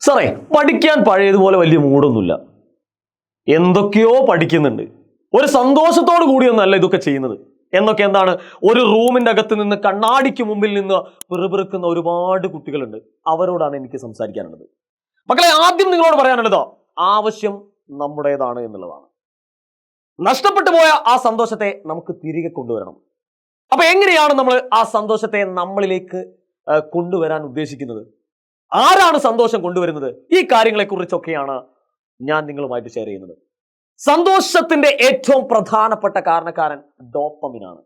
സാറേ, പഠിക്കാൻ പഴയതുപോലെ വലിയ മൂടൊന്നുമില്ല. എന്തൊക്കെയോ പഠിക്കുന്നുണ്ട്. ഒരു സന്തോഷത്തോടു കൂടിയൊന്നല്ല ഇതൊക്കെ ചെയ്യുന്നത്. എന്താണ്, ഒരു റൂമിന്റെ അകത്ത് നിന്ന് കണ്ണാടിക്ക് മുമ്പിൽ നിന്ന് പിറുപിറുക്കുന്ന ഒരുപാട് കുട്ടികളുണ്ട്. അവരോടാണ് എനിക്ക് സംസാരിക്കാനുള്ളത്. മക്കളെ, ആദ്യം നിങ്ങളോട് പറയാനുള്ളത് ആവശ്യം നമ്മുടേതാണ് എന്നുള്ളതാണ്. നഷ്ടപ്പെട്ടു പോയ ആ സന്തോഷത്തെ നമുക്ക് തിരികെ കൊണ്ടുവരണം. അപ്പൊ എങ്ങനെയാണ് നമ്മൾ ആ സന്തോഷത്തെ നമ്മളിലേക്ക് കൊണ്ടുവരാൻ ഉദ്ദേശിക്കുന്നത്? ആരാണ് സന്തോഷം കൊണ്ടുവരുന്നത്? ഈ കാര്യങ്ങളെ കുറിച്ചൊക്കെയാണ് ഞാൻ നിങ്ങളുമായിട്ട് ഷെയർ ചെയ്യുന്നത്. സന്തോഷത്തിന്റെ ഏറ്റവും പ്രധാനപ്പെട്ട കാരണക്കാരൻ ഡോപ്പമിനാണ്.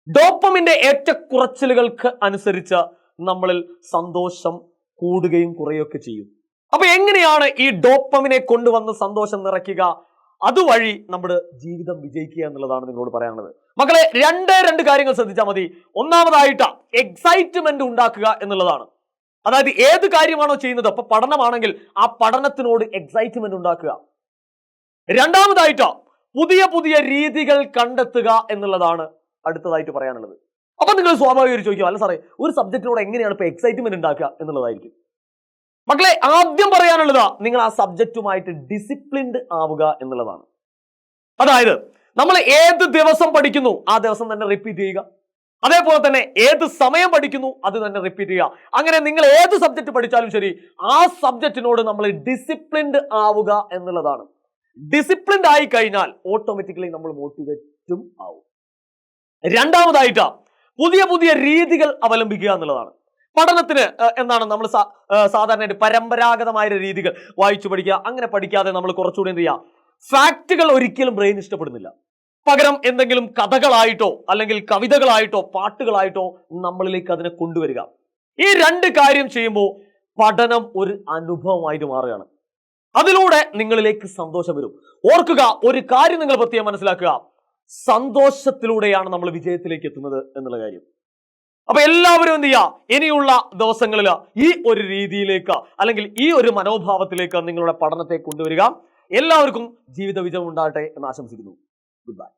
ഡോപ്പമിന്റെ ഏറ്റക്കുറച്ചിലുകൾക്ക് അനുസരിച്ച് നമ്മളിൽ സന്തോഷം കൂടുകയും കുറയുകയൊക്കെ ചെയ്യും. അപ്പൊ എങ്ങനെയാണ് ഈ ഡോപ്പമിനെ കൊണ്ടുവന്ന് സന്തോഷം നിറയ്ക്കുക, അതുവഴി നമ്മുടെ ജീവിതം വിജയിക്കുക എന്നുള്ളതാണ് നിങ്ങളോട് പറയാനുള്ളത്. മക്കളെ, രണ്ട് കാര്യങ്ങൾ ശ്രദ്ധിച്ചാൽ മതി. ഒന്നാമതായിട്ട് എക്സൈറ്റ്മെന്റ് ഉണ്ടാക്കുക എന്നുള്ളതാണ്. അതായത് ഏത് കാര്യമാണോ ചെയ്യുന്നത്, അപ്പൊ പഠനമാണെങ്കിൽ ആ പഠനത്തിനോട് എക്സൈറ്റ്മെന്റ് ഉണ്ടാക്കുക. രണ്ടാമതായിട്ട് പുതിയ രീതികൾ കണ്ടെത്തുക എന്നുള്ളതാണ് അടുത്തതായിട്ട് പറയാനുള്ളത്. അപ്പൊ നിങ്ങൾ സ്വാഭാവികമായിട്ട് ചോദിക്കുക, അല്ല സാറേ, ഒരു സബ്ജക്റ്റിനോട് എങ്ങനെയാണ് ഇപ്പൊ എക്സൈറ്റ്മെന്റ് ഉണ്ടാക്കുക എന്നുള്ളതായിരിക്കും. മക്കളെ, ആദ്യം പറയാനുള്ളത് നിങ്ങൾ ആ സബ്ജക്റ്റുമായിട്ട് ഡിസിപ്ലിൻഡ് ആവുക എന്നുള്ളതാണ്. അതായത് നമ്മൾ ഏത് ദിവസം പഠിക്കുന്നു ആ ദിവസം തന്നെ റിപ്പീറ്റ് ചെയ്യുക. അതേപോലെ തന്നെ ഏത് സമയം പഠിക്കുന്നു അത് തന്നെ റിപ്പീറ്റ് ചെയ്യുക. അങ്ങനെ നിങ്ങൾ ഏത് സബ്ജക്ട് പഠിച്ചാലും ശരി, ആ സബ്ജക്റ്റിനോട് നമ്മൾ ഡിസിപ്ലിൻഡ് ആവുക എന്നുള്ളതാണ്. ഡിസിപ്ലിൻഡ് ആയി കഴിഞ്ഞാൽ ഓട്ടോമാറ്റിക്കലി നമ്മൾ മോട്ടിവേറ്റും ആവും. രണ്ടാമതായിട്ട് പുതിയ രീതികൾ അവലംബിക്കുക എന്നുള്ളതാണ്. പഠനത്തിന് നമ്മൾ സാധാരണയായിട്ട് പരമ്പരാഗതമായ രീതികൾ വായിച്ചു പഠിക്കുക. അങ്ങനെ പഠിക്കാതെ നമ്മൾ കുറച്ചുകൂടി എന്ത് ചെയ്യുക, ഫാക്റ്റുകൾ ഒരിക്കലും ബ്രെയിൻ ഇഷ്ടപ്പെടുന്നില്ല. പകരം എന്തെങ്കിലും കഥകളായിട്ടോ അല്ലെങ്കിൽ കവിതകളായിട്ടോ പാട്ടുകളായിട്ടോ നമ്മളിലേക്ക് അതിനെ കൊണ്ടുവരിക. ഈ രണ്ട് കാര്യം ചെയ്യുമ്പോൾ പഠനം ഒരു അനുഭവമായിട്ട് മാറുകയാണ്. അതിലൂടെ നിങ്ങളിലേക്ക് സന്തോഷം വരും. ഓർക്കുക, ഒരു കാര്യം നിങ്ങൾ പ്രത്യേകം മനസ്സിലാക്കുക, സന്തോഷത്തിലൂടെയാണ് നമ്മൾ വിജയത്തിലേക്ക് എത്തുന്നത് എന്നുള്ള കാര്യം. അപ്പൊ എല്ലാവരും എന്ത് ചെയ്യുക, ഇനിയുള്ള ദിവസങ്ങളിൽ ഈ ഒരു രീതിയിലേക്ക് അല്ലെങ്കിൽ ഈ ഒരു മനോഭാവത്തിലേക്ക് നിങ്ങളുടെ പഠനത്തെ കൊണ്ടുവരിക. എല്ലാവർക്കും ജീവിത വിജയം ഉണ്ടാകട്ടെ എന്ന് ആശംസിക്കുന്നു. Good bye.